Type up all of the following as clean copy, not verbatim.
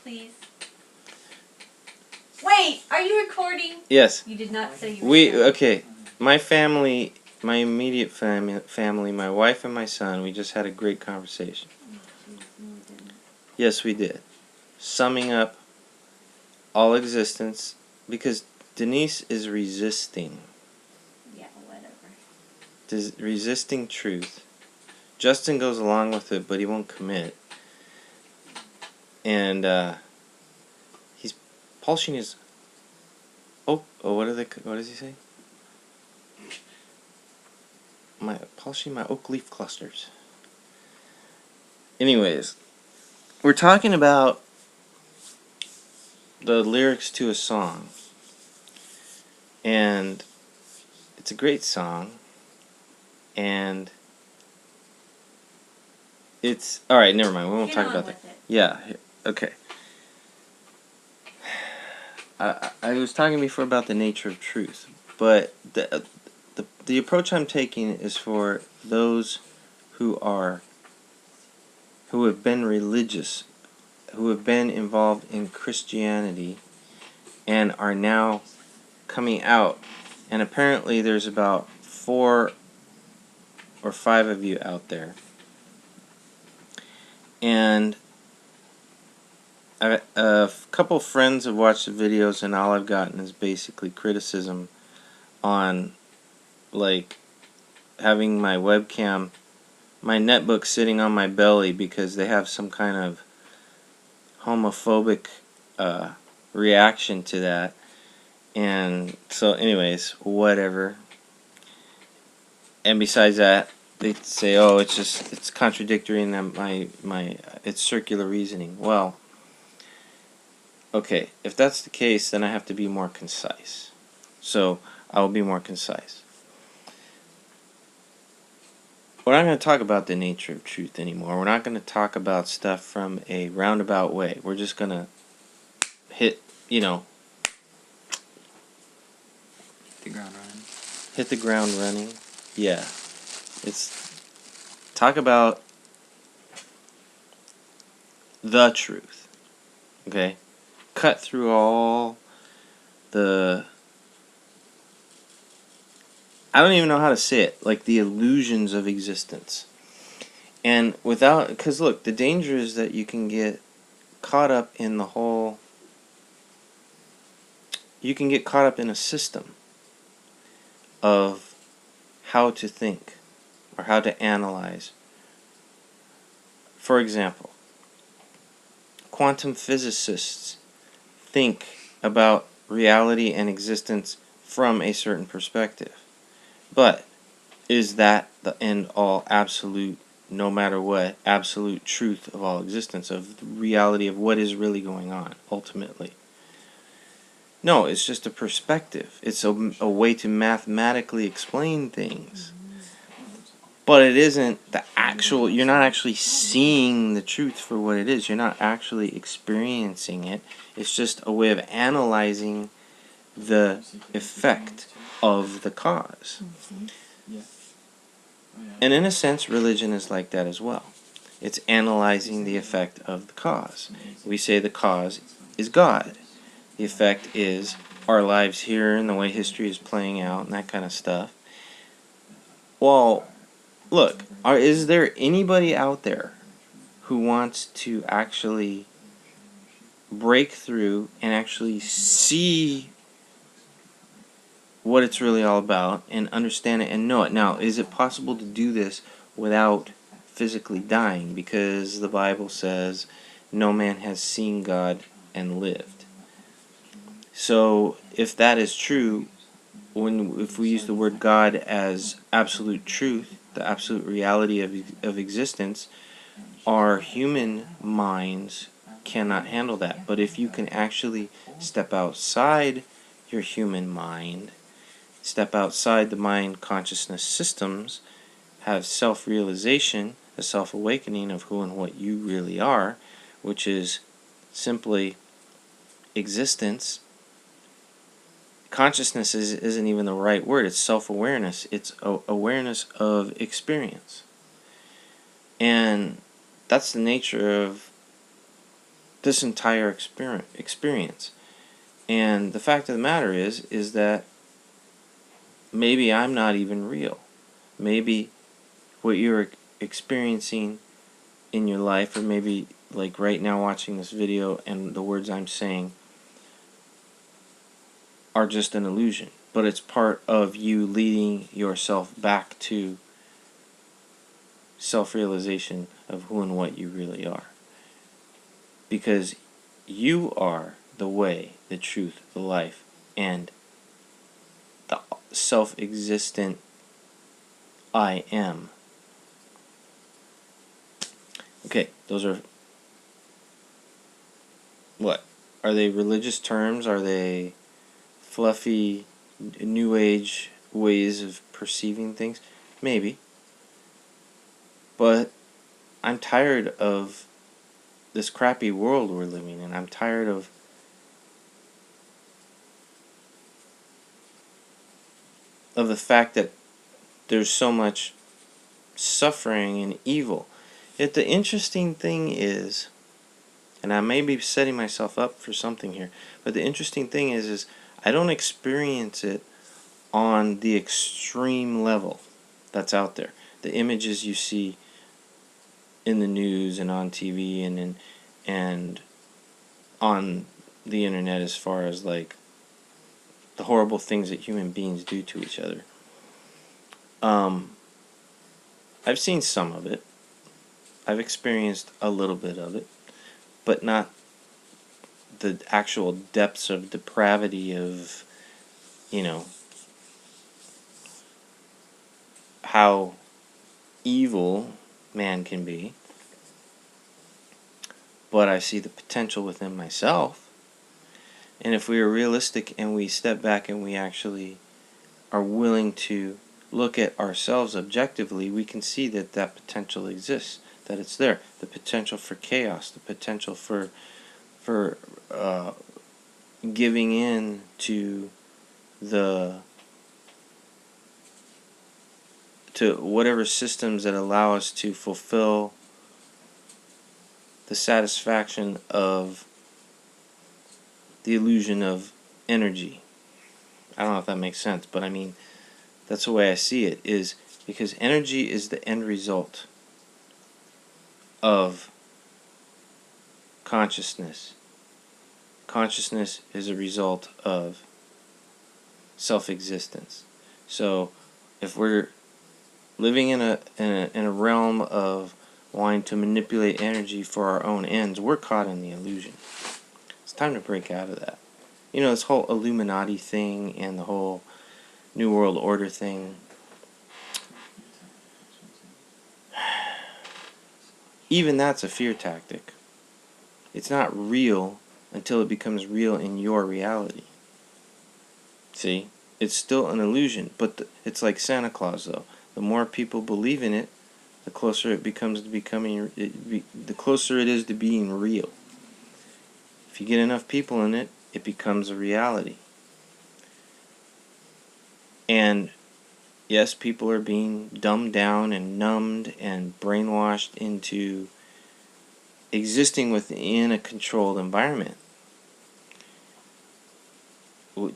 please? Wait, are you recording? Yes. You did not say you were Okay. My family, my immediate family, my wife and my son, we just had a great conversation. Yes, we did. Summing up all existence, because Denise is resisting. Yeah, whatever. Resisting truth. Justin goes along with it, but he won't commit. And he's polishing his. What does he say? Polishing my oak leaf clusters. Anyways, we're talking about the lyrics to a song, and it's a great song, and it's alright, never mind, we won't talk about that. Yeah, okay. I was talking before about the nature of truth, but the approach I'm taking is for those who have been religious, who have been involved in Christianity, and are now coming out. And apparently there's about 4 or 5 of you out there. And a couple friends have watched the videos, and all I've gotten is basically criticism on, like, having my webcam, my netbook sitting on my belly because they have some kind of homophobic reaction to that. And so anyways, whatever. And besides that, they say, oh, it's contradictory and it's circular reasoning. Well, okay, if that's the case, then I have to be more concise. So I will be more concise. We're not going to talk about the nature of truth anymore. We're not going to talk about stuff from a roundabout way. We're just going to hit the ground running. Hit the ground running. Yeah. It's talk about the truth. Okay? Cut through all the, I don't even know how to say it, like the illusions of existence. And because look, the danger is that you can get caught up in you can get caught up in a system of how to think or how to analyze. For example, quantum physicists think about reality and existence from a certain perspective. But is that the end all absolute, no matter what, absolute truth of all existence, of the reality of what is really going on, ultimately? No, it's just a perspective. It's a way to mathematically explain things. But it isn't the actual, you're not actually seeing the truth for what it is. You're not actually experiencing it. It's just a way of analyzing the effect of the cause. And in a sense, religion is like that as well. It's analyzing the effect of the cause. We say the cause is God. The effect is our lives here and the way history is playing out and that kind of stuff. Well, look, is there anybody out there who wants to actually break through and actually see what it's really all about and understand it and know it? Now, is it possible to do this without physically dying? Because the Bible says no man has seen God and lived. So if that is true, if we use the word God as absolute truth, the absolute reality of existence, our human minds cannot handle that. But if you can actually step outside your human mind, step outside the mind consciousness systems, have self-realization, a self-awakening of who and what you really are, which is simply existence. Consciousness isn't even the right word. It's self-awareness. It's awareness of experience. And that's the nature of this entire experience. And the fact of the matter is that maybe I'm not even real. Maybe what you're experiencing in your life, or maybe like right now watching this video and the words I'm saying, are just an illusion. But it's part of you leading yourself back to self-realization of who and what you really are. Because you are the way, the truth, the life, and the self-existent I am. Okay, those are what? Are they religious terms? Are they fluffy, new age ways of perceiving things? Maybe. But I'm tired of this crappy world we're living in. I'm tired of the fact that there's so much suffering and evil. Yet the interesting thing is, and I may be setting myself up for something here, but the interesting thing is I don't experience it on the extreme level that's out there. The images you see in the news and on TV and on the internet, as far as like the horrible things that human beings do to each other. I've seen some of it. I've experienced a little bit of it, but not the actual depths of depravity of, how evil man can be. But I see the potential within myself. And if we are realistic and we step back and we actually are willing to look at ourselves objectively, we can see that that potential exists, that it's there. The potential for chaos, the potential for giving in to whatever systems that allow us to fulfill the satisfaction of the illusion of energy. I don't know if that makes sense, but I mean, that's the way I see it, is because energy is the end result of consciousness. Consciousness is a result of self-existence. So if we're living in a realm of wanting to manipulate energy for our own ends, we're caught in the illusion. It's time to break out of that. This whole Illuminati thing and the whole New World Order thing. Even that's a fear tactic. It's not real until it becomes real in your reality. See? It's still an illusion, but it's like Santa Claus, though. The more people believe in it, the closer it becomes to the closer it is to being real. If you get enough people in it, it becomes a reality. And yes, people are being dumbed down and numbed and brainwashed into existing within a controlled environment.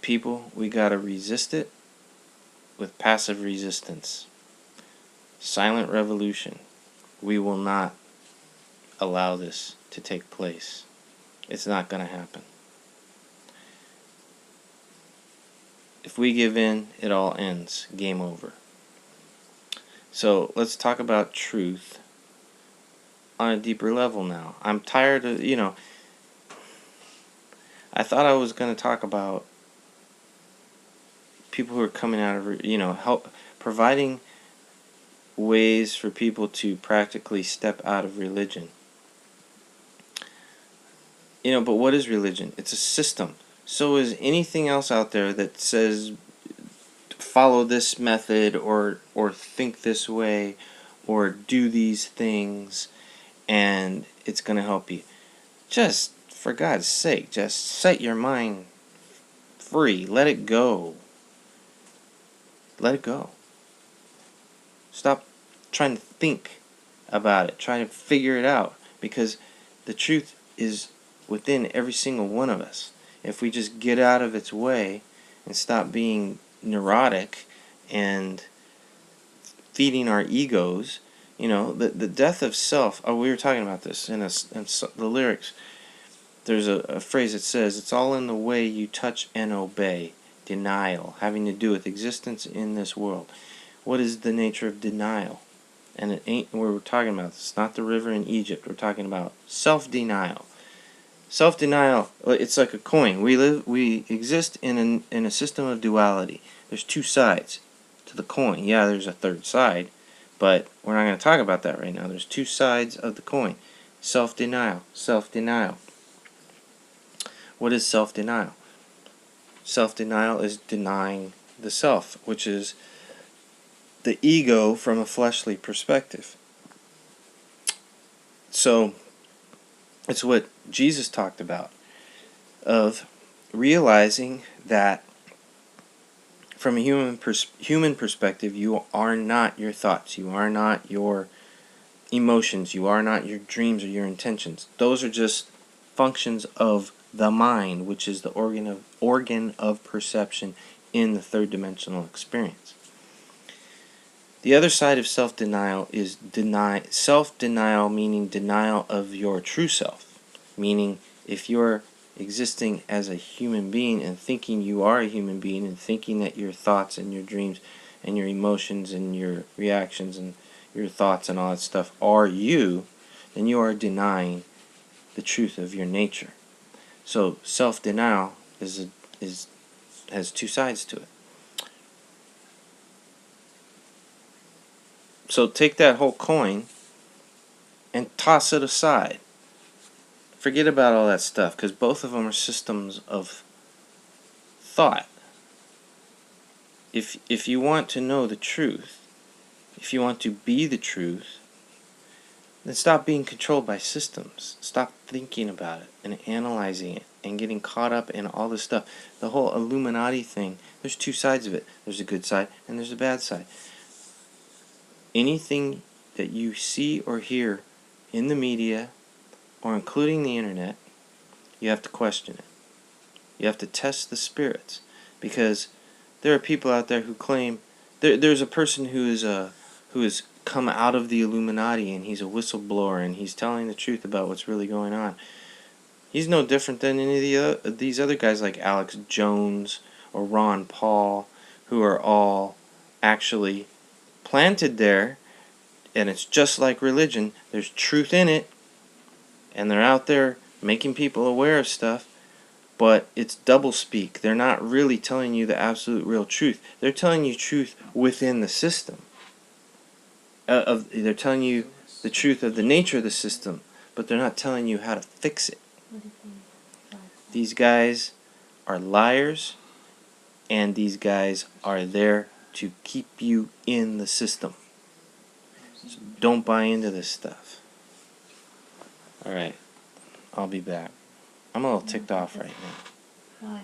People, we gotta resist it with passive resistance. Silent revolution. We will not allow this to take place. It's not gonna happen. If we give in, it all ends. Game over. So let's talk about truth on a deeper level now. I'm tired of, I thought I was going to talk about people who are coming out of, help providing ways for people to practically step out of religion. But what is religion? It's a system. So is anything else out there that says follow this method or think this way or do these things and it's going to help you. Just, for God's sake, just set your mind free. Let it go. Let it go. Stop trying to think about it. Try to figure it out. Because the truth is within every single one of us. If we just get out of its way and stop being neurotic and feeding our egos, the death of self. Oh, we were talking about this in the lyrics. There's a phrase that says, it's all in the way you touch and obey. Denial, having to do with existence in this world. What is the nature of denial? And it ain't, we're talking about this, not the river in Egypt. We're talking about self-denial. Self-denial, it's like a coin. We exist in a system of duality. There's two sides to the coin. Yeah, there's a third side, but we're not going to talk about that right now. There's two sides of the coin. Self-denial, self-denial. What is self-denial? Self-denial is denying the self, which is the ego from a fleshly perspective. So, it's what Jesus talked about, of realizing that from a human perspective, you are not your thoughts, you are not your emotions, you are not your dreams or your intentions. Those are just functions of the mind, which is the organ of perception in the third dimensional experience. The other side of self-denial is self-denial, meaning denial of your true self. Meaning, if you're existing as a human being and thinking you are a human being and thinking that your thoughts and your dreams and your emotions and your reactions and your thoughts and all that stuff are you, then you are denying the truth of your nature. So self-denial has two sides to it. So take that whole coin and toss it aside. Forget about all that stuff, because both of them are systems of thought. If you want to know the truth, if you want to be the truth, then stop being controlled by systems. Stop thinking about it and analyzing it and getting caught up in all this stuff. The whole Illuminati thing, there's two sides of it. There's a good side and there's a bad side. Anything that you see or hear in the media or including the internet, you have to question it. You have to test the spirits, because there are people out there who claim there's a person who has come out of the Illuminati and he's a whistleblower and he's telling the truth about what's really going on. He's no different than any of these other guys like Alex Jones or Ron Paul, who are all actually planted there, and it's just like religion. There's truth in it, and they're out there making people aware of stuff, but it's doublespeak. They're not really telling you the absolute real truth. They're telling you truth within the system. They're telling you the truth of the nature of the system, but they're not telling you how to fix it. These guys are liars, and these guys are there to keep you in the system. So don't buy into this stuff. Alright, I'll be back. I'm a little ticked off right now. Why?